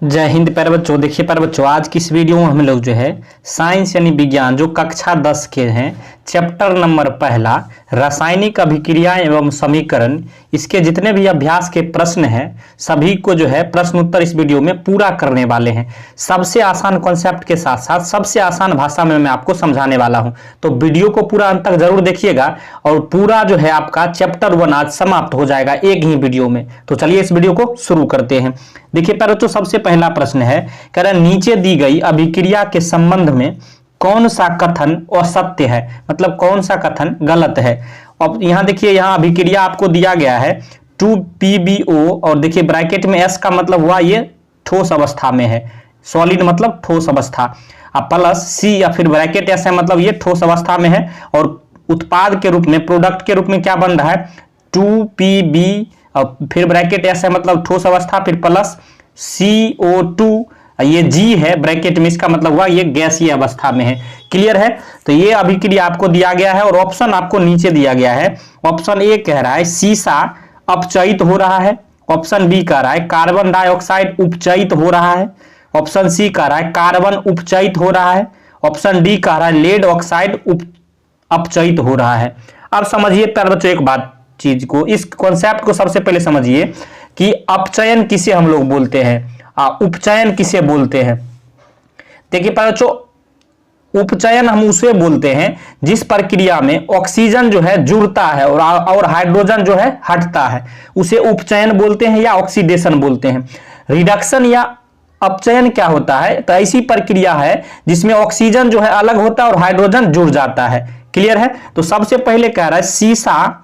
जय हिंद प्यारे बच्चों। देखिए प्यारे बच्चों, आज की इस वीडियो में हम लोग जो है साइंस यानी विज्ञान जो कक्षा 10 के हैं, चैप्टर नंबर पहला रासायनिक अभिक्रिया एवं समीकरण, इसके जितने भी अभ्यास के प्रश्न हैं सभी को जो है प्रश्न उत्तर इस वीडियो में पूरा करने वाले हैं। सबसे आसान कॉन्सेप्ट के साथ साथ सबसे आसान भाषा में मैं आपको समझाने वाला हूं, तो वीडियो को पूरा अंत तक जरूर देखिएगा और पूरा जो है आपका चैप्टर 1 आज समाप्त हो जाएगा एक ही वीडियो में। तो चलिए इस वीडियो को शुरू करते हैं। देखिए प्यारे बच्चों, सबसे पहला प्रश्न है, कह रहा है नीचे दी गई अभिक्रिया के संबंध में कौन सा कथन असत्य है, मतलब कौन सा कथन गलत है। अब यहां देखिए, यहां अभिक्रिया आपको दिया गया है 2PbO और देखिए ब्रैकेट में S का मतलब हुआ ये ठोस अवस्था में है, सॉलिड मतलब ठोस अवस्था, अब प्लस C या फिर ब्रैकेट S है मतलब ये ठोस अवस्था में है, और उत्पाद के रूप में प्रोडक्ट के रूप में क्या बन रहा है 2Pb और फिर ब्रैकेट S है मतलब ठोस अवस्था, फिर प्लस CO2, ये G है ब्रैकेट में, इसका मतलब हुआ ये गैसीय अवस्था में है। क्लियर है। तो ये अभिक्रिया आपको दिया गया है और ऑप्शन आपको नीचे दिया गया है। ऑप्शन ए कह रहा है सीसा अपचयित हो रहा है, ऑप्शन बी कह रहा है कार्बन डाइऑक्साइड उपचयित हो रहा है, ऑप्शन सी कह रहा है कार्बन उपचयित हो रहा है, ऑप्शन डी कह रहा है लेड ऑक्साइड अपचयित हो रहा है। अब समझिए प्यारे बच्चों एक बात, चीज को, इस कॉन्सेप्ट को सबसे पहले समझिए कि अपचयन किसे हम लोग बोलते हैं, उपचयन किसे बोलते हैं। देखिए प्यारे बच्चों, उपचयन हम उसे बोलते हैं जिस प्रक्रिया में ऑक्सीजन जो है जुड़ता है और हाइड्रोजन जो है हटता है, उसे उपचयन बोलते हैं या ऑक्सीडेशन बोलते हैं। रिडक्शन या अपचयन क्या होता है, तो ऐसी प्रक्रिया है जिसमें ऑक्सीजन जो है अलग होता है और हाइड्रोजन जुड़ जाता है। क्लियर है। तो सबसे पहले कह रहा है सीसा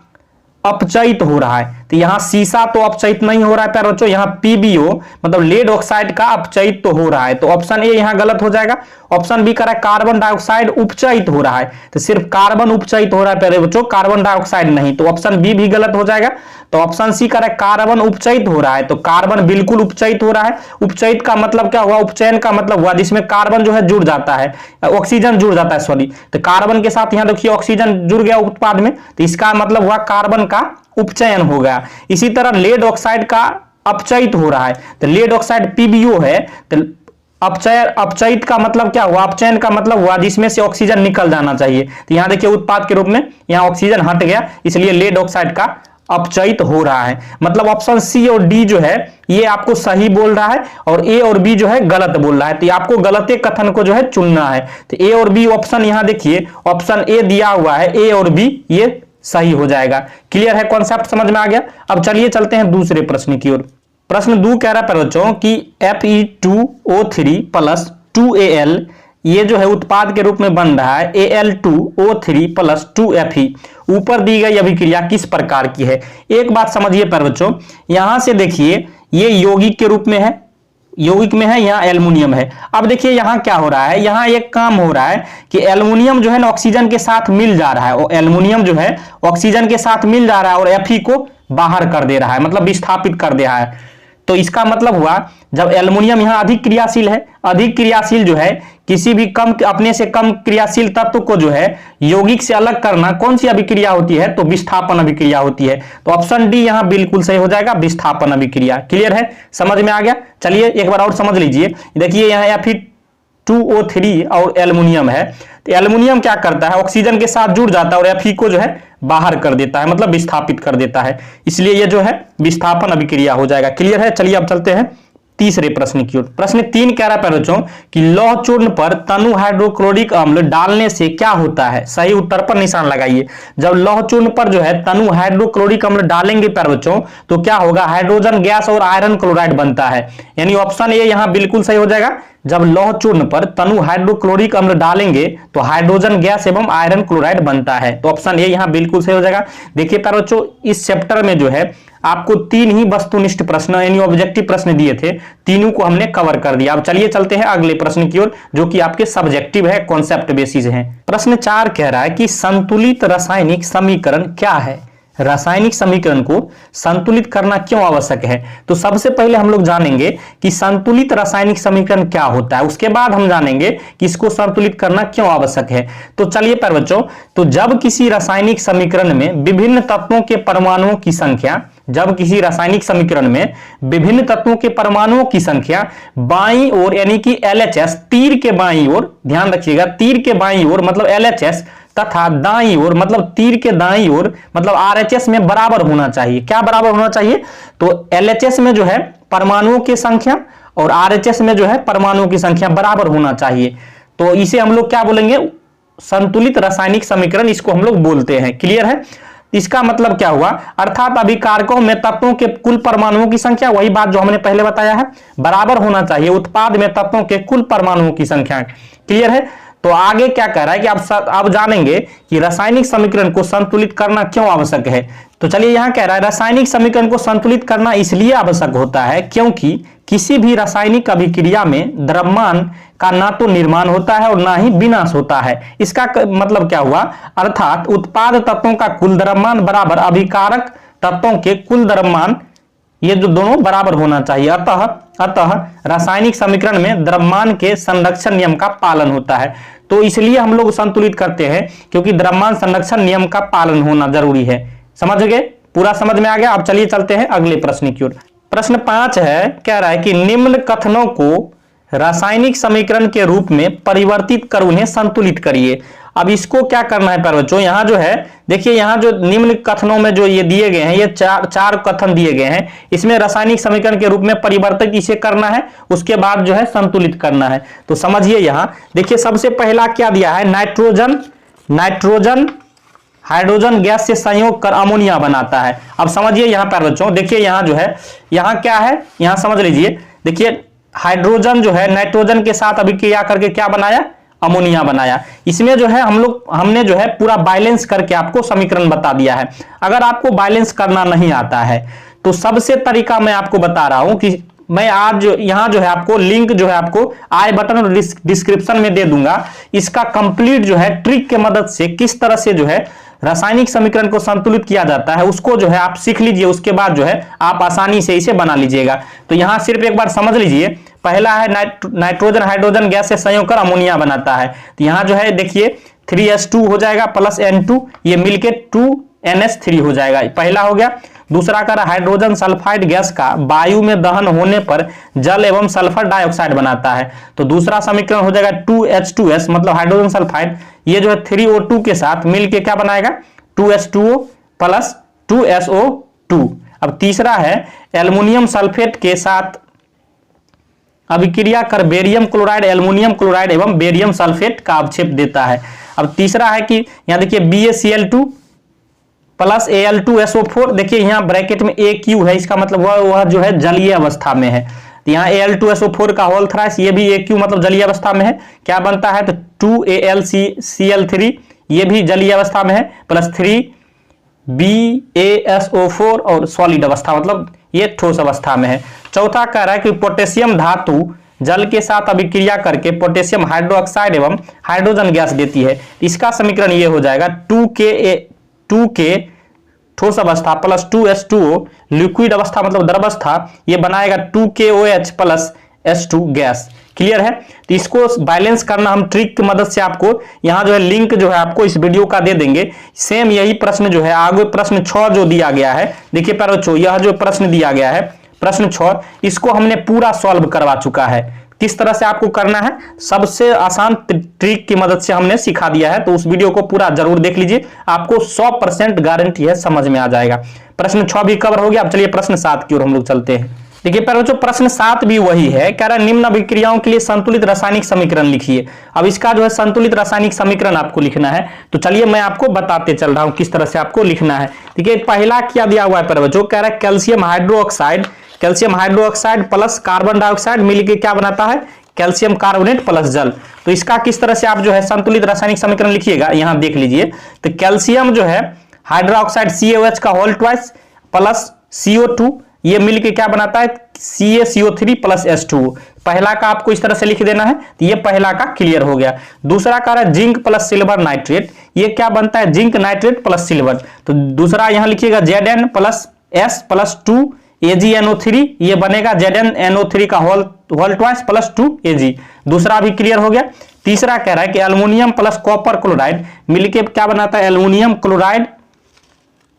अपचयित हो रहा है, तो यहां सीसा तो अपचयित नहीं हो रहा है प्यारे बच्चों, यहां PbO मतलब लेड ऑक्साइड का अपचयित तो हो रहा है, तो ऑप्शन ए यहां गलत हो जाएगा। ऑप्शन बी कह रहा है कार्बन डाइऑक्साइड उपचयित हो रहा है, तो सिर्फ कार्बन उपचयित हो रहा है प्यारे बच्चों, कार्बन डाइऑक्साइड नहीं, तो ऑप्शन बी भी गलत हो जाएगा। तो ऑप्शन सी कह रहा है कार्बन उपचयित हो रहा है, तो कार्बन बिल्कुल उपचयित हो रहा है। उपचयित का मतलब क्या हुआ, उपचयन का मतलब हुआ जिसमें कार्बन जो है जुड़ जाता है, ऑक्सीजन जुड़ जाता है, सॉरी, तो कार्बन के साथ यहां देखिए ऑक्सीजन जुड़ गया उत्पाद में, तो इसका मतलब हुआ कार्बन का उपचयन हो गया। इसी तरह लेड ऑक्साइड का अपचयित हो रहा है, तो लेड ऑक्साइड PbO है, तो अपचयित का मतलब क्या हुआ, अपचयन का मतलब हुआ जिसमें से ऑक्सीजन निकल जाना चाहिए, तो यहां देखिए उत्पाद के रूप में यहां ऑक्सीजन हट गया, इसलिए लेड ऑक्साइड का अपचयित हो रहा है। मतलब ऑप्शन सी और डी जो है ये आपको सही बोल रहा है और ए और बी जो है गलत बोल रहा है, तो आपको गलत कथन को जो है चुनना है। तो ए और बी ऑप्शन यहां देखिए, ऑप्शन ए दिया हुआ है, ए और बी ये सही हो जाएगा। क्लियर है, कॉन्सेप्ट समझ में आ गया। अब चलिए चलते हैं दूसरे प्रश्न की ओर। प्रश्न 2 कह रहा है बच्चों कि Fe2O3 प्लस 2Al ये जो है उत्पाद के रूप में बन रहा है Al2O3 प्लस 2Fe, ऊपर दी गई अभिक्रिया किस प्रकार की है। एक बात समझिए प्यारे बच्चों, यहां से देखिए ये यौगिक के रूप में है, यौगिक में है, यहाँ एल्युमिनियम है। अब देखिए यहाँ क्या हो रहा है, यहाँ एक काम हो रहा है कि एल्युमिनियम जो है ना ऑक्सीजन के साथ मिल जा रहा है, और एल्युमिनियम जो है ऑक्सीजन के साथ मिल जा रहा है और Fe को बाहर कर दे रहा है, मतलब विस्थापित कर दे रहा है। तो इसका मतलब हुआ जब एल्युमिनियम यहाँ अधिक क्रियाशील है, अधिक क्रियाशील जो है किसी भी कम अपने से कम क्रियाशील तत्व को जो है यौगिक से अलग करना कौन सी अभिक्रिया होती है, तो विस्थापन अभिक्रिया होती है। तो ऑप्शन डी यहाँ बिल्कुल सही हो जाएगा, विस्थापन अभिक्रिया। क्लियर है, समझ में आ गया। चलिए एक बार और समझ लीजिए, देखिए यहाँ Fe2O3 और एल्युमिनियम है, तो एल्युमिनियम क्या करता है, ऑक्सीजन के साथ जुड़ जाता है और Fe को जो है बाहर कर देता है, मतलब विस्थापित कर देता है, इसलिए ये जो है विस्थापन अभिक्रिया हो जाएगा। क्लियर है। चलिए अब चलते हैं तीसरे प्रश्न की ओर। प्रश्न 3 कह रहा है बच्चों कि लौह चूर्ण पर तनु हाइड्रोक्लोरिक अम्ल डालने से क्या होता है। सही उत्तर पर निशान लगाइए। जब लौह चूर्ण पर जो है तनु हाइड्रोक्लोरिक अम्ल डालेंगे प्यारे बच्चों तो क्या होगा, हाइड्रोजन गैस और आयरन क्लोराइड बनता है, यानी ऑप्शन ए यहां बिल्कुल सही हो जाएगा। जब लौह चूर्ण पर तनु हाइड्रोक्लोरिक अम्ल डालेंगे तो हाइड्रोजन गैस एवं आयरन क्लोराइड बनता है, तो ऑप्शन ए यहां बिल्कुल सही हो जाएगा। देखिए प्यारे बच्चों, इस चैप्टर में जो है आपको 3 ही वस्तुनिष्ठ प्रश्न यानी ऑब्जेक्टिव प्रश्न दिए थे, तीनों को हमने कवर कर दिया। अब चलिए चलते हैं अगले प्रश्न की ओर जो कि आपके सब्जेक्टिव है, कॉन्सेप्ट बेसिस है। प्रश्न 4 कह रहा है कि संतुलित रासायनिक समीकरण क्या है। रासायनिक समीकरण को संतुलित करना क्यों आवश्यक है। तो सबसे पहले हम लोग जानेंगे कि संतुलित रासायनिक समीकरण क्या होता है, उसके बाद हम जानेंगे कि इसको संतुलित करना क्यों आवश्यक है। तो चलिए प्यारे बच्चों, तो जब किसी रासायनिक समीकरण में विभिन्न तत्वों के परमाणुओं की संख्या, जब किसी रासायनिक समीकरण में विभिन्न तत्वों के परमाणुओं की संख्या बाईं ओर यानी कि LHS तीर के बाईं ओर, ध्यान रखिएगा तीर के बाईं ओर मतलब LHS तथा दाईं ओर मतलब तीर के दाईं ओर मतलब RHS में बराबर होना चाहिए। क्या बराबर होना चाहिए? तो LHS में जो है परमाणुओं की संख्या और RHS में जो है परमाणुओं की संख्या बराबर होना चाहिए। तो इसे हम लोग क्या बोलेंगे? संतुलित रासायनिक समीकरण इसको हम लोग बोलते हैं। क्लियर है? इसका मतलब क्या हुआ? अर्थात अभिकारकों में तत्वों के कुल परमाणुओं की संख्या, वही बात जो हमने पहले बताया है, बराबर होना चाहिए उत्पाद में तत्वों के कुल परमाणुओं की संख्या। क्लियर है? तो आगे क्या कह रहा है कि आप जानेंगे कि रासायनिक समीकरण को संतुलित करना क्यों आवश्यक है। तो चलिए यहां कह रहा है रासायनिक समीकरण को संतुलित करना इसलिए आवश्यक होता है क्योंकि किसी भी रासायनिक अभिक्रिया में द्रव्यमान का ना तो निर्माण होता है और ना ही विनाश होता है। इसका मतलब क्या हुआ? अर्थात उत्पाद तत्वों का कुल द्रव्यमान बराबर अभिकारक तत्वों के कुल द्रव्यमान, ये जो दोनों बराबर होना चाहिए। अतः रासायनिक समीकरण में द्रव्यमान के संरक्षण नियम का पालन होता है। तो इसलिए हम लोग संतुलित करते हैं क्योंकि द्रव्यमान संरक्षण नियम का पालन होना जरूरी है। समझ गए? पूरा समझ में आ गया? अब चलिए चलते हैं अगले प्रश्न की ओर। प्रश्न 5 है, कह रहा है कि निम्न कथनों को रासायनिक समीकरण के रूप में परिवर्तित कर उन्हें संतुलित करिए। अब इसको क्या करना है प्यारे बच्चों? यहां जो है देखिए, यहां जो निम्न कथनों में जो ये दिए गए हैं, ये चार कथन दिए गए हैं। इसमें रासायनिक समीकरण के रूप में परिवर्तित इसे करना है, उसके बाद जो है संतुलित करना है। तो समझिए यहां देखिए, सबसे पहला क्या दिया है? नाइट्रोजन हाइड्रोजन गैस से संयोग कर अमोनिया बनाता है। अब समझिए यहां प्यारे बच्चों, देखिए यहां जो है, यहां क्या है, यहां समझ लीजिए। देखिए हाइड्रोजन जो है नाइट्रोजन के साथ अभिक्रिया करके क्या बनाया? अमोनिया बनाया। इसमें जो है हमने जो है पूरा बैलेंस करके आपको समीकरण बता दिया है। अगर आपको बैलेंस करना नहीं आता है तो सबसे तरीका मैं आपको बता रहा हूं कि मैं आज यहां जो है आपको लिंक जो है आपको आई बटन और डिस्क्रिप्शन में दे दूंगा। इसका कंप्लीट जो है ट्रिक के मदद से किस तरह से जो है रासायनिक समीकरण को संतुलित किया जाता है उसको जो है आप सीख लीजिए, उसके बाद जो है आप आसानी से इसे बना लीजिएगा। तो यहां सिर्फ एक बार समझ लीजिए, पहला है नाइट्रोजन हाइड्रोजन गैस से संयोग कर अमोनिया बनाता है। तो यहां जो है देखिए 3s2 हो जाएगा प्लस N2, ये मिलके 2NH3 हो जाएगा, पहला हो गया। दूसरा का हाइड्रोजन सल्फाइड गैस का वायु में दहन होने पर जल एवं सल्फर डाइऑक्साइड बनाता है। तो दूसरा समीकरण हो जाएगा 2H2S मतलब हाइड्रोजन सल्फाइड, ये जो है 3O2 के साथ मिलके क्या बनाएगा? 2H2O plus 2SO2। अब तीसरा है एल्युमिनियम सल्फेट के साथ अभिक्रिया कर बेरियम क्लोराइड एल्युमिनियम क्लोराइड एवं बेरियम सल्फेट का अवक्षेप देता है। अब तीसरा है कि यहां देखिए BaCl2 प्लस Al2SO4, देखिए यहाँ ब्रैकेट में AQ है, इसका मतलब वह जो है जलीय अवस्था में है। तो यहाँ Al2SO4 का होल थ्राइस, ये भी AQ मतलब जलीय अवस्था में है। क्या बनता है? तो 2AlCl3, ये भी जलीय अवस्था में है, प्लस 3BaSO4 और सॉलिड अवस्था मतलब ये ठोस अवस्था में है। चौथा कह रहा है कि पोटेशियम धातु जल के साथ अभिक्रिया करके पोटेशियम हाइड्रोक्साइड एवं हाइड्रोजन गैस देती है। इसका समीकरण ये हो जाएगा 2K ठोस अवस्था प्लस 2H2O लिक्विड अवस्था मतलब द्रवस्था, ये बनाएगा 2KOH plus H2 gas. Clear है? तो इसको बैलेंस करना हम ट्रिक की मदद से आपको यहां जो है लिंक जो है आपको इस वीडियो का दे देंगे। सेम यही प्रश्न जो है आगे प्रश्न 6 जो दिया गया है, देखिए प्यारे बच्चों यह जो प्रश्न दिया गया है प्रश्न 6, इसको हमने पूरा सॉल्व करवा चुका है। किस तरह से आपको करना है सबसे आसान ट्रिक की मदद से हमने सिखा दिया है। तो उस वीडियो को पूरा जरूर देख लीजिए, आपको 100% गारंटी है समझ में आ जाएगा। प्रश्न 6 भी कवर हो गया। अब चलिए प्रश्न 7 की ओर हम लोग चलते हैं। देखिए प्यारे बच्चों प्रश्न 7 भी वही है, कह रहा है निम्न अभिक्रियाओं के लिए संतुलित रासायनिक समीकरण लिखिए। अब इसका जो है संतुलित रासायनिक समीकरण आपको लिखना है। तो चलिए मैं आपको बताते चल रहा हूं किस तरह से आपको लिखना है। देखिए पहला क्या दिया हुआ है प्यारे बच्चों, कह रहा है calcium hydroxide plus carbon dioxide मिलकर क्या बनाता है? कैल्शियम कार्बोनेट प्लस जल। तो इसका किस तरह से आप जो है संतुलित रासायनिक समीकरण लिखिएगा, यहां देख लीजिए। तो कैल्शियम जो है हाइड्रोक्साइड CaOH का होल ट्वाइस प्लस CO2, ये मिलके क्या बनाता है? CaCO3 plus H2। पहला का आपको इस तरह से लिख देना है। तो ये पहला का क्लियर हो गया। दूसरा का रहा जिंक प्लस सिल्वर नाइट्रेट, ये क्या बनता है, जिंक नाइट्रेट प्लस सिल्वर। तो दूसरा यहां लिखिएगा Zn plus S plus 2 AgNO3, ये बनेगा ZnNO3 का होल ट्वाइस प्लस 2 Ag। दूसरा भी क्लियर हो गया। तीसरा कह रहा है कि एल्युमिनियम प्लस कॉपर क्लोराइड मिलके क्या बनाता है, एल्युमिनियम क्लोराइड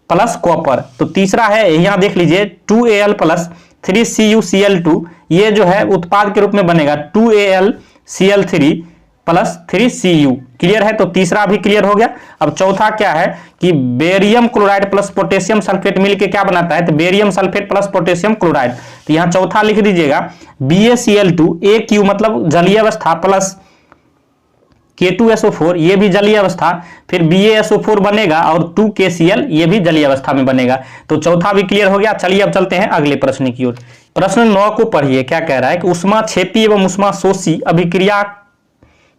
प्लस कॉपर। तो तीसरा है, यहां देख लीजिए 2Al प्लस 3CuCl2, ये जो है उत्पाद के रूप में बनेगा 2AlCl3 प्लस 3Cu। क्लियर है, तो तीसरा भी क्लियर हो गया। अब चौथा क्या है कि barium chloride plus potassium sulphate मिलके क्या बनाता है, तो barium sulphate plus potassium chloride. तो यहां चौथा लिख दीजिएगा BaCl2 AQ मतलब जलीय अवस्था प्लस K2SO4, ये भी जलीय अवस्था, फिर BaSO4 बनेगा और 2KCl ये भी जलीय अवस्था में बनेगा। तो चौथा भी क्लियर हो गया। चलिए अब चलते हैं अगले प्रश्न की ओर। प्रश्न 9 को पढ़िए, क्या कह रहा है कि उष्माक्षेपी एवं उष्माशोषी अभिक्रिया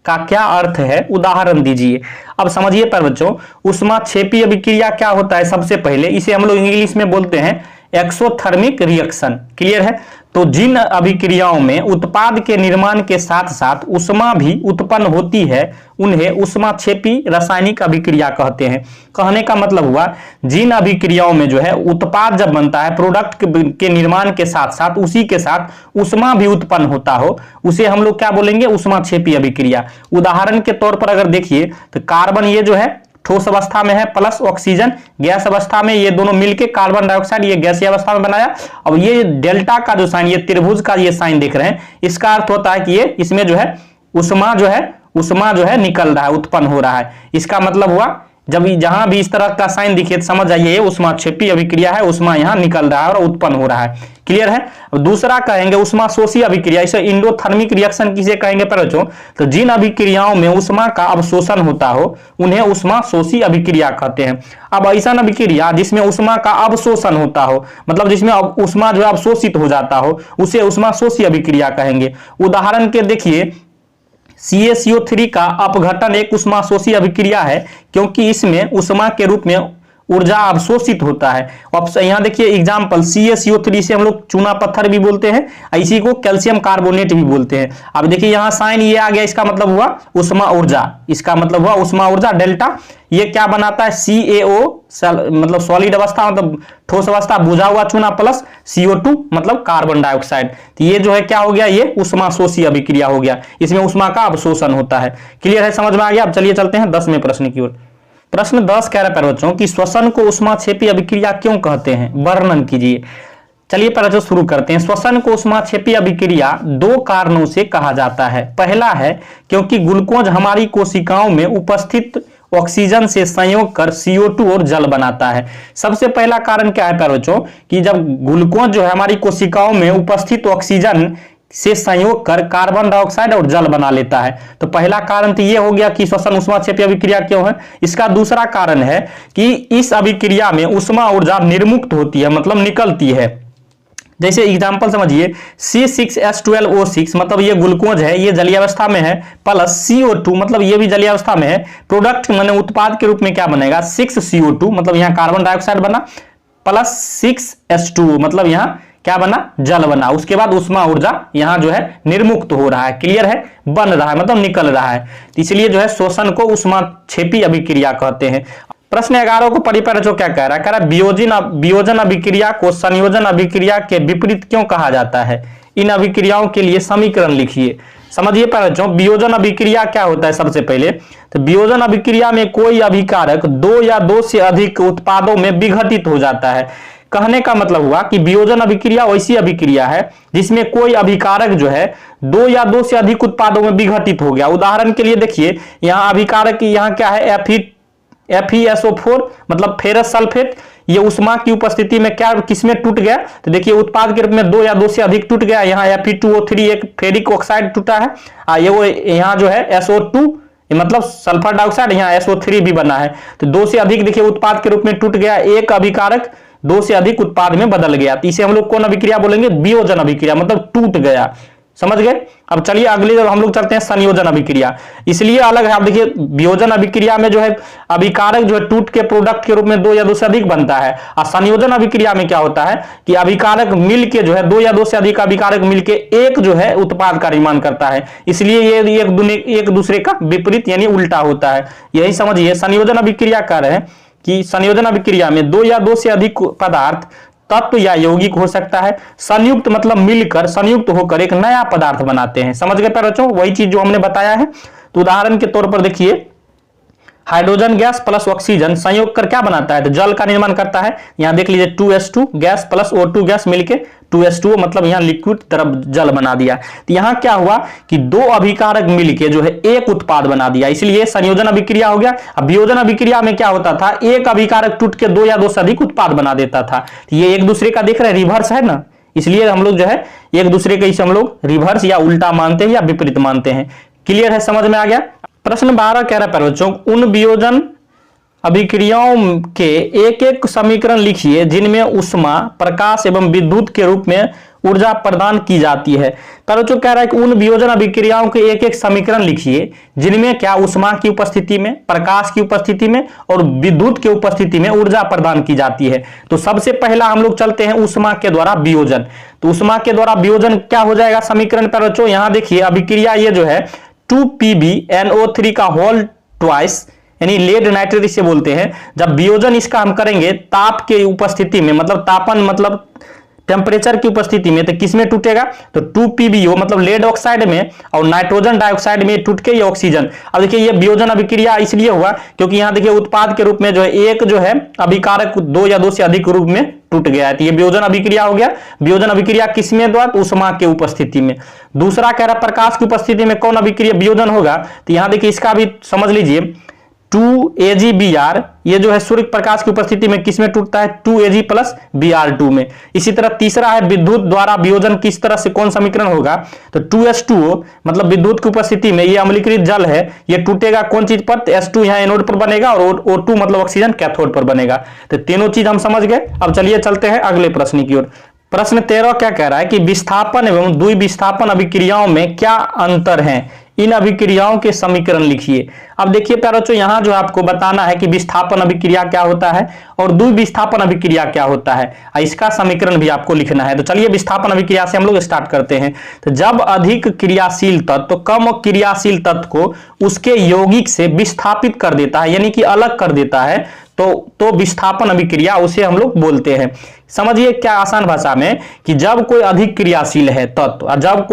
का क्या अर्थ है, उदाहरण दीजिए। अब समझिए पर बच्चों, उष्माक्षेपी अभिक्रिया क्या होता है, सबसे पहले इसे हम लोग इंग्लिश में बोलते हैं एक्सोथर्मिक रिएक्शन। क्लियर है, तो जिन अभिक्रियाओं में उत्पाद के निर्माण के साथ साथ उष्मा भी उत्पन्न होती है उन्हें उष्माक्षेपी रासायनिक अभिक्रिया कहते हैं। कहने का मतलब हुआ, जिन अभिक्रियाओं में जो है उत्पाद जब बनता है, प्रोडक्ट के निर्माण के साथ साथ उसी के साथ उष्मा भी उत्पन्न होता हो, उसे हम लोग क्या बोलेंगे, उष्माक्षेपी अभिक्रिया। उदाहरण के तौर पर अगर देखिए तो कार्बन ये जो है ठोस अवस्था में है प्लस ऑक्सीजन गैस अवस्था में, ये दोनों मिलके कार्बन डाइऑक्साइड ये गैसीय अवस्था में बनाया। अब ये डेल्टा का जो साइन, ये त्रिभुज का ये साइन देख रहे हैं, इसका अर्थ होता है कि ये इसमें जो है उष्मा जो है निकल रहा है, उत्पन्न हो रहा है। इसका मतलब हुआ जब जहां भी इस तरह का साइन दिखे तो समझ जाइए ये उष्माक्षेपी अभिक्रिया है, उष्मा यहां निकल रहा है और उत्पन्न हो रहा है। क्लियर है। दूसरा कहेंगे उष्माशोषी अभिक्रिया, इसे इंडोथर्मिक रिएक्शन किसे कहेंगे बच्चों, तो जिन अभिक्रियाओं में उष्मा का अवशोषण होता हो उन्हें उष्माशोषी अभिक्रिया कहते हैं। अब ऐसा अभिक्रिया जिसमें उष्मा का अवशोषण होता हो, मतलब जिसमें उष्मा जो अवशोषित हो जाता हो, उसे उष्माशोषी अभिक्रिया कहेंगे। उदाहरण के देखिए CaCO3 का अपघटन एक उष्माशोषी अभिक्रिया है, क्योंकि इसमें उष्मा के रूप में ऊर्जा अवशोषित होता है। अब यहाँ देखिए एग्जाम्पल CaCO3 से हम लोग चूना पत्थर भी बोलते हैं, इसी को कैल्शियम कार्बोनेट भी बोलते हैं। अब देखिए यहाँ साइन ये आ गया, इसका मतलब हुआ उष्मा ऊर्जा, इसका मतलब हुआ उष्मा ऊर्जा डेल्टा। ये क्या बनाता है, CaO मतलब सॉलिड अवस्था मतलब ठोस अवस्था बुझा हुआ चूना प्लस CO2 मतलब कार्बन डाइऑक्साइड। तो ये जो है क्या हो गया, ये उष्माशोषी अभिक्रिया हो गया, इसमें उष्मा का अवशोषण होता है। क्लियर है, समझ में आ गया। अब चलिए चलते हैं 10वें प्रश्न की ओर। प्रश्न 10 कह रहा है बच्चों कि श्वसन को उष्माक्षेपी अभिक्रिया क्यों कहते हैं, वर्णन कीजिए। चलिए बच्चों शुरू करते हैं। श्वसन को उष्माक्षेपी अभिक्रिया दो कारणों से कहा जाता है। पहला है क्योंकि ग्लूकोज हमारी कोशिकाओं में उपस्थित ऑक्सीजन से संयोग कर CO2 और जल बनाता है। सबसे पहला कारण क्या है बच्चों कि जब ग्लूकोज जो है हमारी कोशिकाओं में उपस्थित ऑक्सीजन से संयोग कर कार्बन डाइऑक्साइड और जल बना लेता है। तो पहला कारण तो ये हो गया कि श्वसन उष्माक्षेपी अभिक्रिया क्यों है। इसका दूसरा कारण है कि इस अभिक्रिया में उष्मा ऊर्जा निर्मुक्त होती है, मतलब निकलती है। जैसे एग्जांपल समझिए C6H12O6 मतलब ये ग्लूकोज है, ये जलीय अवस्था में है, प्लस CO2 मतलब ये भी जलीय अवस्था में है। प्रोडक्ट माने उत्पाद के रूप में क्या बनेगा, 6CO2 मतलब यहाँ कार्बन डाइऑक्साइड बना, प्लस 6H2 मतलब यहाँ क्या बना, जल बना। उसके बाद उष्मा ऊर्जा यहाँ जो है निर्मुक्त हो रहा है। क्लियर है, बन रहा है मतलब निकल रहा है। इसलिए जो है श्वसन को उष्माक्षेपी अभिक्रिया कहते हैं। प्रश्न 11 को परिपर जो क्या कह रहा है, कह रहा है वियोजन अभिक्रिया को संयोजन अभिक्रिया के विपरीत क्यों कहा जाता है। इन अभिक्रियाओं के लिए समीकरण लिखिए। समझिए बच्चों, वियोजन अभिक्रिया क्या होता है। सबसे पहले तो वियोजन अभिक्रिया में कोई अभिकारक दो या दो से अधिक उत्पादों में विघटित हो जाता है। कहने का मतलब हुआ कि वियोजन अभिक्रिया वैसी अभिक्रिया है जिसमें कोई अभिकारक जो है दो या दो से अधिक उत्पादों में विघटित हो गया। उदाहरण के लिए देखिए यहाँ अभिकारक यहाँ क्या है, FeSO4 मतलब फेरस सल्फेट। ये उष्मा की उपस्थिति में क्या किसमें टूट गया, तो देखिए उत्पाद के रूप में दो या दो से अधिक टूट गया। यहाँ Fe2O3 एक फेरिक ऑक्साइड टूटा है, ये वो यहाँ जो है SO2 मतलब सल्फर डाइऑक्साइड, यहाँ SO3 भी बना है। तो दो से अधिक देखिए उत्पाद के रूप में टूट गया, एक अभिकारक दो से अधिक उत्पाद में बदल गया। तो इसे हम लोग कौन अभिक्रिया बोलेंगे, वियोजन अभिक्रिया मतलब टूट गया। समझ गए। अब चलिए अगली जब हम लोग चलते हैं संयोजन अभिक्रिया, इसलिए अलग है। आप देखिए वियोजन अभिक्रिया में जो है अभिकारक जो है टूट के प्रोडक्ट के रूप में 2 या 2 से अधिक बनता है, और संयोजन अभिक्रिया में क्या होता है कि अभिकारक मिलके जो है 2 या 2 से अधिक अभिकारक मिलके एक जो है उत्पाद का निर्माण करता है, इसलिए ये एक दूसरे का विपरीत यानी उल्टा होता है। यही समझिए संयोजन अभिक्रिया कह रहे हैं कि संयोजन अभिक्रिया में 2 या 2 से अधिक पदार्थ तत्व या यौगिक हो सकता है, संयुक्त मतलब मिलकर संयुक्त होकर एक नया पदार्थ बनाते हैं। समझ गए प्यारे बच्चों, वही चीज जो हमने बताया है। तो उदाहरण के तौर पर देखिए हाइड्रोजन गैस प्लस ऑक्सीजन संयोग कर क्या बनाता है, तो जल का निर्माण करता है। यहां देख लीजिए 2H2 gas plus O2 gas मिलके 2H2O मतलब यहां लिक्विड तरफ जल बना दिया। तो यहां क्या हुआ कि 2 अभिकारक मिलके जो है एक उत्पाद बना दिया, इसलिए संयोजन अभिक्रिया हो गया। अब वियोजन अभिक्रिया में क्या होता था, एक अभिकारक टूट के 2 या 2 से अधिक उत्पाद बना देता था। तो ये एक दूसरे का देख रहे हैं रिवर्स है ना, इसलिए हम लोग जो है एक दूसरे के इसे हम लोग रिवर्स या उल्टा मानते हैं या विपरीत मानते हैं। क्लियर है, समझ में आ गया। प्रश्न 12 कह रहा है प्यारे बच्चों, उन वियोजन अभिक्रियाओं के एक एक समीकरण लिखिए जिनमें उष्मा, प्रकाश एवं विद्युत के रूप में ऊर्जा प्रदान की जाती है। प्यारे बच्चों कह रहा है कि उन वियोजन अभिक्रियाओं के एक एक समीकरण लिखिए जिनमें क्या उष्मा की उपस्थिति में, प्रकाश की उपस्थिति में और विद्युत की उपस्थिति में ऊर्जा प्रदान की जाती है। तो सबसे पहला हम लोग चलते हैं उष्मा के द्वारा वियोजन। तो उष्मा के द्वारा वियोजन क्या हो जाएगा समीकरण प्यारे बच्चों, यहां देखिए अभिक्रिया ये जो है 2PbNO3 का होल ट्वाइस यानी लेड नाइट्रेट इसे बोलते हैं। जब वियोजन इसका हम करेंगे ताप के उपस्थिति में, मतलब तापन मतलब टेम्परेचर की उपस्थिति में, तो किसमें टूटेगा, तो 2PbO मतलब लेड ऑक्साइड में और नाइट्रोजन डाइऑक्साइड में टूट के ये ऑक्सीजन। अब देखिए ये वियोजन अभिक्रिया इसलिए हुआ क्योंकि यहां देखिए उत्पाद के रूप में जो है एक जो है अभिकारक 2 या 2 से अधिक रूप में टूट गया है, तो ये वियोजन अभिक्रिया हो गया। वियोजन अभिक्रिया किसमें द्वारा, उष्मा के उपस्थिति में। दूसरा कह रहा प्रकाश की उपस्थिति में कौन अभिक्रिया वियोजन होगा, तो यहां देखिए इसका भी समझ लीजिए 2AgBr ये जो है सूर्य प्रकाश की उपस्थिति में किसमें टूटता है, 2Ag प्लस Br2 में। इसी तरह तीसरा है विद्युत द्वारा वियोजन किस तरह से कौन समीकरण होगा, तो 2H2O मतलब विद्युत की उपस्थिति में ये अम्लीकृत जल है, ये टूटेगा कौन चीज पर, तो H2 यहाँ एनोड पर बनेगा और O2 मतलब ऑक्सीजन कैथोड पर बनेगा। तो तीनों चीज हम समझ गए। अब चलिए चलते हैं अगले प्रश्न की ओर। प्रश्न 13 क्या कह रहा है कि विस्थापन एवं द्विविस्थापन अभिक्रियाओं में क्या अंतर है, इन अभिक्रियाओं के समीकरण लिखिए। अब देखिए प्यारे बच्चों यहां जो आपको बताना है कि विस्थापन अभिक्रिया क्या होता है और द्विविस्थापन अभिक्रिया क्या होता है, इसका समीकरण भी आपको लिखना है। तो चलिए विस्थापन अभिक्रिया से हम लोग स्टार्ट करते हैं। तो जब अधिक क्रियाशील तत्व कम क्रियाशील तत्व को उसके यौगिक से विस्थापित कर देता है यानी कि अलग कर देता है तो विस्थापन अभिक्रिया उसे हम लोग बोलते हैं। समझिए क्या आसान भाषा में कि जब कोई अधिक क्रियाशील है तत्व और जब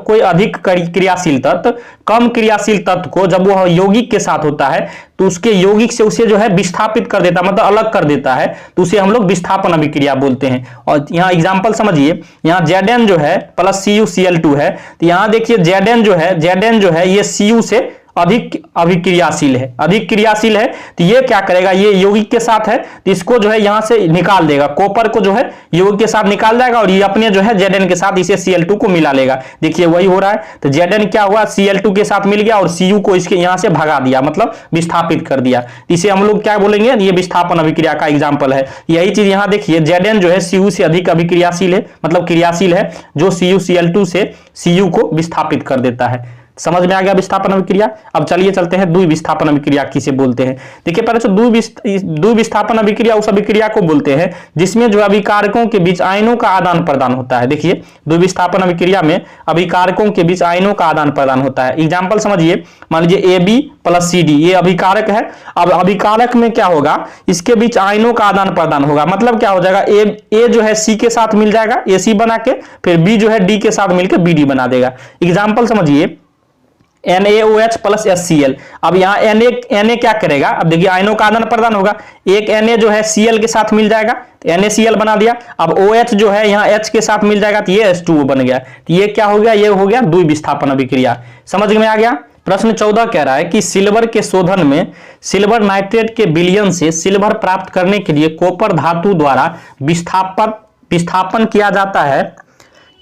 कोई अधिक क्रियाशील तत्व कम क्रियाशील तत्व को जब वह यौगिक के साथ होता है तो उसके यौगिक से उसे जो है विस्थापित कर देता है मतलब अलग कर देता है, तो उसे हम लोग विस्थापन अभिक्रिया बोलते हैं। और यहाँ एग्जांपल समझिए, यहाँ Zn जो है प्लस CuCl2 है, तो यहाँ देखिए Zn जो है ये Cu से अधिक अभिक्रियाशील है, अधिक क्रियाशील है, तो ये क्या करेगा, ये यौगिक के साथ है तो इसको जो है यहां से निकाल देगा, कॉपर को जो है यौगिक के साथ निकाल जाएगा और ये अपने जो है Zn के साथ इसे Cl2 को मिला लेगा। देखिए वही हो रहा है, तो Zn क्या हुआ Cl2 के साथ मिल गया और Cu को इसके यहां से भगा दिया मतलब विस्थापित कर दिया। इसे हम लोग क्या बोलेंगे, ये विस्थापन अभिक्रिया का एग्जाम्पल है। यही चीज यहाँ देखिए Zn जो है Cu से अधिक अभिक्रियाशील है मतलब क्रियाशील है, जो CuCl2 से Cu को विस्थापित कर देता है। समझ में आ गया विस्थापन अभिक्रिया। अब चलिए चलते हैं द्विविस्थापन अभिक्रिया किसे बोलते हैं। देखिए पहले तो द्विविस्थापन अभिक्रिया उस अभिक्रिया को बोलते हैं जिसमें जो अभिकारकों के बीच आयनों का आदान प्रदान होता है। देखिए द्विविस्थापन अभिक्रिया में अभिकारकों के बीच आयनों का आदान प्रदान होता है। एग्जाम्पल समझिए, मान लीजिए AB प्लस CD ये अभिकारक है। अब अभिकारक में क्या होगा, इसके बीच आयनों का आदान प्रदान होगा, मतलब क्या हो जाएगा, A जो है C के साथ मिल जाएगा AC बना के, फिर B जो है D के साथ मिलकर BD बना देगा। एग्जाम्पल समझिए NaOH प्लस HCl। अब यहाँ Na क्या करेगा, अब देखिए आयनों का आदान प्रदान होगा, एक Na जो है Cl के साथ मिल जाएगा तो NaCl बना दिया। अब OH जो है यहाँ H के साथ मिल जाएगा तो ये H2O बन गया। तो ये क्या हो गया, ये हो गया द्विविस्थापन अभिक्रिया। समझ में आ गया। प्रश्न 14 कह रहा है कि सिल्वर के शोधन में सिल्वर नाइट्रेट के विलयन से सिल्वर प्राप्त करने के लिए कॉपर धातु द्वारा विस्थापन किया जाता है।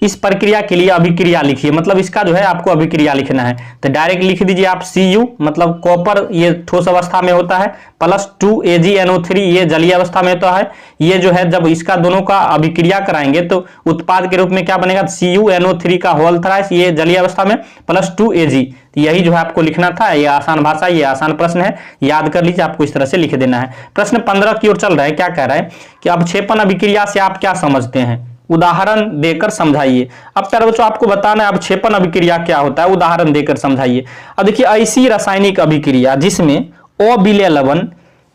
इस प्रक्रिया के लिए अभिक्रिया लिखिए, मतलब इसका जो है आपको अभिक्रिया लिखना है। तो डायरेक्ट लिख दीजिए आप Cu, मतलब कॉपर ये ठोस अवस्था में होता है, प्लस 2AgNO3 ये जलीय अवस्था में होता है। ये जो है जब इसका दोनों का अभिक्रिया कराएंगे तो उत्पाद के रूप में क्या बनेगा, CuNO3 का होल थ्राइस, ये जलीय अवस्था में, प्लस 2Ag। तो यही जो है आपको लिखना था। ये आसान भाषा, ये आसान प्रश्न है, याद कर लीजिए, आपको इस तरह से लिख देना है। प्रश्न 15 की ओर चल रहा है। क्या कह रहा है कि अवक्षेपण अभिक्रिया से आप क्या समझते हैं, उदाहरण देकर समझाइए। अब प्यारे बच्चों आपको बताना है अवक्षेपण अभिक्रिया क्या होता है, उदाहरण देकर समझाइए। अब देखिए ऐसी रासायनिक अभिक्रिया जिसमें अविलेय लवण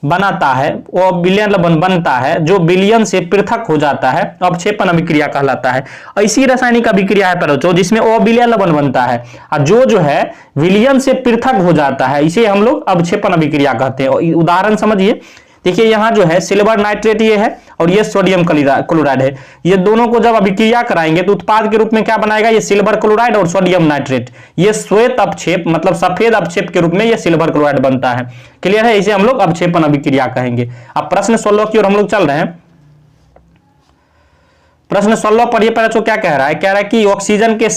बनाता है, अविलेय लवण बनता है जो विलयन से पृथक हो जाता है, अवक्षेपण अभिक्रिया कहलाता है। ऐसी रासायनिक अभिक्रिया है प्यारे बच्चों जिसमें अविलेय लवण बनता है और जो है विलयन से पृथक हो जाता है, इसे हम लोग अवक्षेपण अभिक्रिया कहते हैं। उदाहरण समझिए, देखिए यहाँ जो है सिल्वर नाइट्रेट ये है और ये सोडियम क्लोराइड है। ये दोनों को जब अभिक्रिया कराएंगे तो उत्पाद के रूप में क्या बनाएगा, ये सिल्वर क्लोराइड और सोडियम नाइट्रेट। ये श्वेत अवक्षेप मतलब सफेद अवक्षेप के रूप में ये सिल्वर क्लोराइड बनता है। क्लियर है, इसे हम लोग अवक्षेपण अभिक्रिया कहेंगे। अब प्रश्न 16 की ओर हम लोग चल रहे हैं। प्रश्न 16 पर ये बच्चों क्या कह रहा है, कह रहा है कि ऑक्सीजन के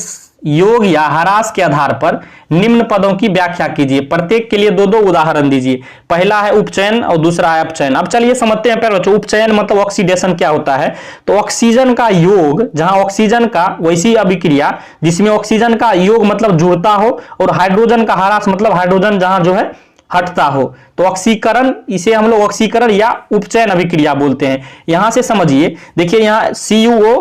योग या ह्रास के आधार पर निम्न पदों की व्याख्या कीजिए। प्रत्येक के लिए दो दो उदाहरण दीजिए। पहला है उपचयन और दूसरा है अपचयन। अब चलिए समझते हैं पहले बच्चों, उपचयन मतलब ऑक्सीडेशन क्या होता है। तो ऑक्सीजन का योग, जहां ऑक्सीजन का वैसी अभिक्रिया जिसमें ऑक्सीजन का योग मतलब जुड़ता हो और हाइड्रोजन का ह्रास मतलब हाइड्रोजन जहां जो है हटता हो, तो ऑक्सीकरण, इसे हम लोग ऑक्सीकरण या उपचयन अभिक्रिया बोलते हैं। यहां से समझिए, देखिए यहाँ CuO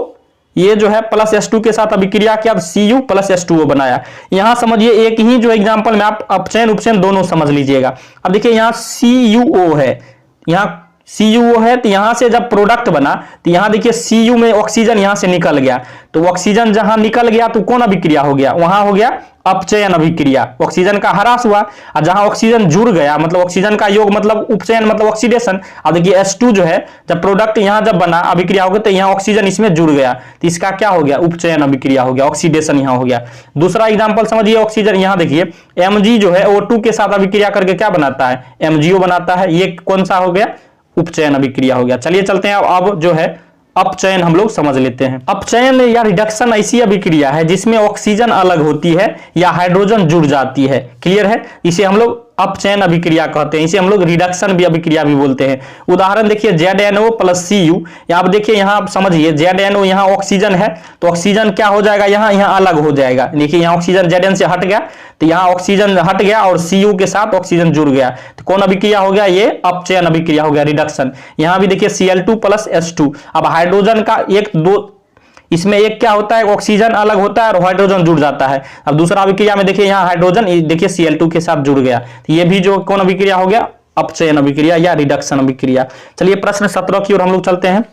ये जो है प्लस H2 के साथ अभिक्रिया किया, Cu प्लस H2O बनाया। यहां समझिए एक ही जो एग्जांपल में आप अपचयन उपचयन दोनों समझ लीजिएगा। अब देखिए यहाँ CuO है, यहाँ CuO है, तो यहां से जब प्रोडक्ट बना तो यहां देखिए Cu में ऑक्सीजन यहां से निकल गया, तो ऑक्सीजन जहां निकल गया तो कौन अभिक्रिया हो गया, वहां हो गया अपचयन अभिक्रिया। ऑक्सीजन का ह्रास हुआ और जहां ऑक्सीजन जुड़ गया मतलब ऑक्सीजन का योग मतलब उपचयन मतलब ऑक्सीडेशन। अब देखिए H2 जो है जब प्रोडक्ट यहां जब बना अभिक्रिया हो गई तो यहां ऑक्सीजन इसमें जुड़ गया, तो इसका क्या हो गया, उपचयन अभिक्रिया हो गया, ऑक्सीडेशन यहां हो गया। दूसरा एग्जांपल समझिए, ऑक्सीजन यहां देखिए Mg जो है O2 के साथ अभिक्रिया करके क्या बनाता है, MgO बनाता है। ये कौन सा हो गया, उपचयन अभिक्रिया हो गया। चलिए चलते हैं अब जो है अपचयन हम लोग समझ लेते हैं। अपचयन या रिडक्शन ऐसी अभिक्रिया है जिसमें ऑक्सीजन अलग होती है या हाइड्रोजन जुड़ जाती है। क्लियर है, इसे हम लोग अपचयन अभिक्रिया कहते हैं, इसे हम लोग रिडक्शन भी अभिक्रिया भी बोलते हैं। उदाहरण देखिए ZNO प्लस Cu। आप देखिए यहाँ आप समझिए ZNO यहाँ ऑक्सीजन है तो ऑक्सीजन क्या हो जाएगा, यहाँ अलग हो जाएगा। देखिए यहाँ ऑक्सीजन Zn से हट गया तो यहाँ ऑक्सीजन हट गया और Cu के साथ ऑक्सीजन जुड़ गया, तो कौन अभिक्रिया हो गया, ये अपचयन अभिक्रिया हो गया, रिडक्शन। यहाँ भी देखिए Cl2 प्लस H2। अब हाइड्रोजन का एक दो, इसमें एक क्या होता है, ऑक्सीजन अलग होता है और हाइड्रोजन जुड़ जाता है। अब दूसरा अभिक्रिया में देखिए यहाँ हाइड्रोजन देखिए Cl2 के साथ जुड़ गया, तो ये भी जो कौन अभिक्रिया हो गया, अपचयन अभिक्रिया या रिडक्शन अभिक्रिया। चलिए प्रश्न 17 की ओर हम लोग चलते हैं।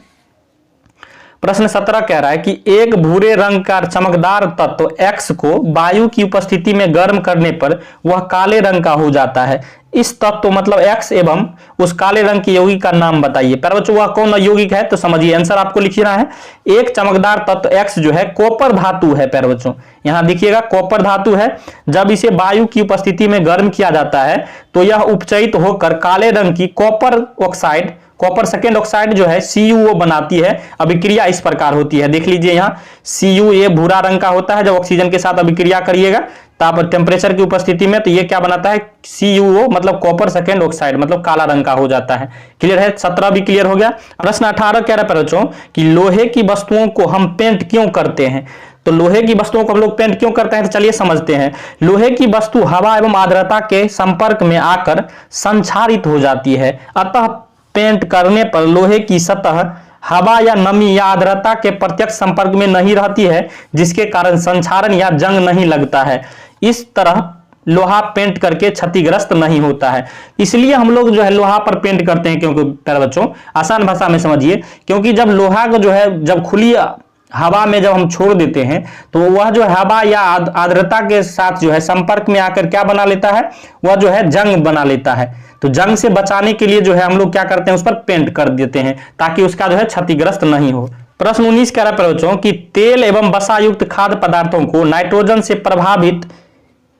प्रश्न 17 कह रहा है कि एक भूरे रंग का चमकदार तत्व X को वायु की उपस्थिति में गर्म करने पर वह काले रंग का हो जाता है। इस तत्व मतलब X एवं उस काले रंग के यौगिक का नाम बताइए। प्यारे बच्चों वह कौन यौगिक है, तो समझिए आंसर आपको लिखना है। एक चमकदार तत्व X जो है कॉपर धातु है। प्यारे बच्चों यहां देखिएगा कॉपर धातु है, जब इसे वायु की उपस्थिति में गर्म किया जाता है तो यह उपचयित होकर काले रंग की copper oxide, copper second oxide जो है CuO बनाती है। अभिक्रिया इस प्रकार होती है, देख लीजिए यहाँ Cu ये भूरा रंग का होता है, जब ऑक्सीजन के साथ अभिक्रिया करिएगा ताप टेम्परेचर की उपस्थिति में तो ये क्या बनाता है, CuO मतलब कॉपर सेकेंड ऑक्साइड मतलब काला रंग का हो जाता है। क्लियर है, 17 भी क्लियर हो गया। प्रश्न 18 कह रहा है बच्चों कि लोहे की वस्तुओं को हम पेंट क्यों करते हैं। तो लोहे की वस्तुओं को हम लोग पेंट क्यों करते हैं, तो चलिए समझते हैं। लोहे की वस्तु हवा एवं आर्द्रता के संपर्क में आकर संक्षारित हो जाती है, अतः पेंट करने पर लोहे की सतह हवा या नमी या आर्द्रता के प्रत्यक्ष संपर्क में नहीं रहती है, जिसके कारण संक्षारण या जंग नहीं लगता है। इस तरह लोहा पेंट करके क्षतिग्रस्त नहीं होता है, इसलिए हम लोग जो है लोहा पर पेंट करते हैं। क्योंकि प्यारे बच्चों आसान भाषा में समझिए, क्योंकि जब लोहा को जो है जब खुली हवा में जब हम छोड़ देते हैं तो वह जो हवा या आर्द्रता के साथ जो है संपर्क में आकर क्या बना लेता है, वह जो है जंग बना लेता है। तो जंग से बचाने के लिए जो है हम लोग क्या करते हैं, उस पर पेंट कर देते हैं ताकि उसका जो है क्षतिग्रस्त नहीं हो। प्रश्न 19 कह रहा है बच्चों कि तेल एवं वसा युक्त खाद्य पदार्थों को नाइट्रोजन से प्रभावित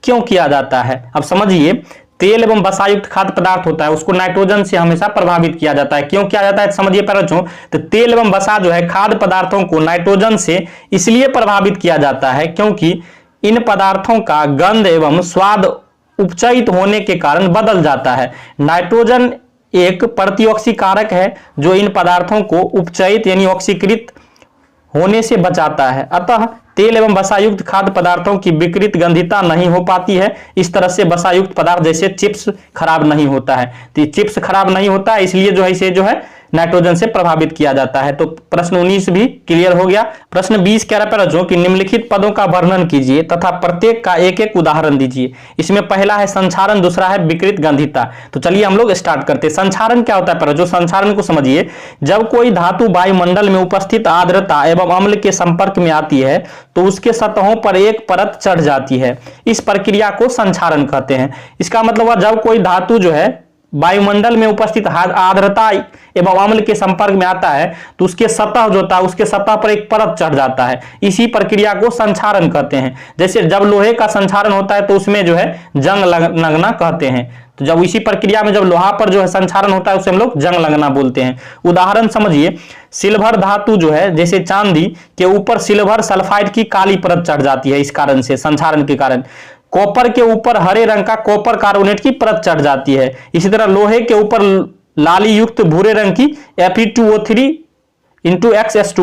क्यों किया जाता है। अब समझिए तेल एवं वसायुक्त खाद्य पदार्थ होता है उसको नाइट्रोजन से हमेशा प्रभावित किया जाता है। क्यों किया जाता है समझिए प्यारे बच्चों, तो तेल एवं वसा जो है खाद्य पदार्थों को नाइट्रोजन से इसलिए प्रभावित किया जाता है क्योंकि इन पदार्थों का गंध एवं स्वाद उपचयित होने के कारण बदल जाता है। नाइट्रोजन एक प्रतिऑक्सीकारक है जो इन पदार्थों को उपचयित यानी ऑक्सीकृत होने से बचाता है। अतः तेल एवं वसायुक्त खाद्य पदार्थों की विकृत गंधिता नहीं हो पाती है। इस तरह से वसायुक्त पदार्थ जैसे चिप्स खराब नहीं होता है, तो चिप्स खराब नहीं होता है इसलिए जो है इसे जो है नाइट्रोजन से प्रभावित किया जाता है। तो प्रश्न 19 भी क्लियर हो गया। प्रश्न 20 कह रहा है कि निम्नलिखित पदों का वर्णन कीजिए तथा प्रत्येक का एक एक उदाहरण दीजिए। इसमें पहला है संक्षारण, दूसरा है विकृत गंधिता। तो चलिए हम लोग स्टार्ट करते हैं। संक्षारण क्या होता है जो संक्षारण को समझिए, जब कोई धातु वायुमंडल में उपस्थित आर्द्रता एवं अम्ल के संपर्क में आती है तो उसके सतहों पर एक परत चढ़ जाती है। इस प्रक्रिया को संक्षारण कहते हैं। इसका मतलब जब कोई धातु जो है वायुमंडल में उपस्थित आर्द्रता एवं अम्ल के संपर्क में आता है तो उसके सतह जो होता है उसके सतह पर एक परत चढ़ जाता है। इसी प्रक्रिया को संक्षारण कहते हैं। जैसे जब लोहे का संक्षारण होता है तो उसमें जो है जंग लगना कहते हैं। तो जब इसी प्रक्रिया में जब लोहा पर जो है संक्षारण होता है उसे हम लोग जंग लगना बोलते हैं। उदाहरण समझिए, सिल्वर धातु जो है जैसे चांदी के ऊपर सिल्वर सल्फाइड की काली परत चढ़ जाती है इस कारण से, संक्षारण के कारण। कॉपर के ऊपर हरे रंग का कॉपर कार्बोनेट की परत चढ़ जाती है। इसी तरह लोहे के ऊपर लाली युक्त भूरे रंग की Fe2O3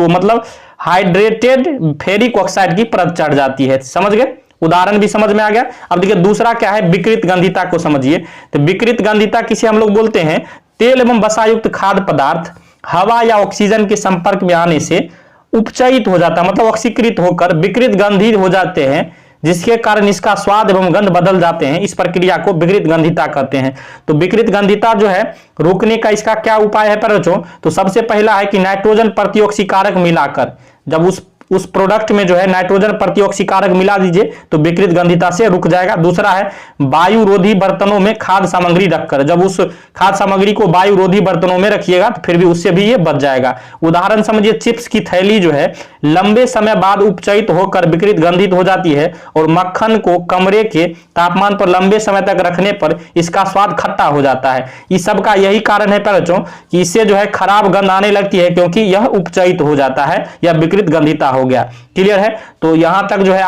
मतलब हाइड्रेटेड फेरिक ऑक्साइड की परत चढ़ जाती है। समझ गए, उदाहरण भी समझ में आ गया। अब देखिए दूसरा क्या है, विकृत गंधिता को समझिए। तो विकृत गंधिता किसे हम लोग बोलते हैं, तेल एवं वसायुक्त खाद्य पदार्थ हवा या ऑक्सीजन के संपर्क में आने से उपचयित हो जाता है, मतलब ऑक्सीकृत होकर विकृत गंधित हो जाते हैं, जिसके कारण इसका स्वाद एवं गंध बदल जाते हैं। इस प्रक्रिया को विकृत गंधिता कहते हैं। तो विकृत गंधिता जो है रोकने का इसका क्या उपाय है बच्चों, तो सबसे पहला है कि नाइट्रोजन प्रतिऑक्सीकारक मिलाकर, जब उस प्रोडक्ट में जो है नाइट्रोजन प्रतिऑक्सीकारक मिला दीजिए तो विकृत गंधिता से रुक जाएगा। दूसरा है वायुरोधी बर्तनों में खाद्य सामग्री रखकर, जब उस खाद्य सामग्री को वायुरोधी बर्तनों में रखिएगा तो फिर भी उससे भी ये बच जाएगा। उदाहरण समझिए, चिप्स की थैली जो है लंबे समय बाद उपचयित होकर विकृत गंधित हो जाती है और मक्खन को कमरे के तापमान पर लंबे समय तक रखने पर इसका स्वाद खट्टा हो जाता है। इस सब का यही कारण है बच्चों कि इससे जो है खराब गंध आने लगती है क्योंकि यह उपचयित हो जाता है या विकृत गंधिता हो गया। क्लियर है। तो यहां तक जो है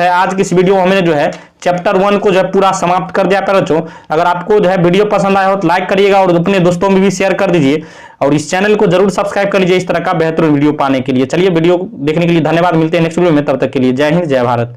आज की इस वीडियो में हमने जो है चैप्टर 1 को जो है पूरा समाप्त कर दिया बच्चों। अगर आपको जो है वीडियो पसंद आया हो तो लाइक करिएगा और अपने दोस्तों में भी शेयर कर दीजिए और इस चैनल को जरूर सब्सक्राइब कर लीजिए इस तरह का बेहतरीन वीडियो पाने के लिए। चलिए वीडियो देखने के लिए धन्यवाद, मिलते हैं नेक्स्ट वीडियो में, तब तक के लिए जय हिंद जय भारत।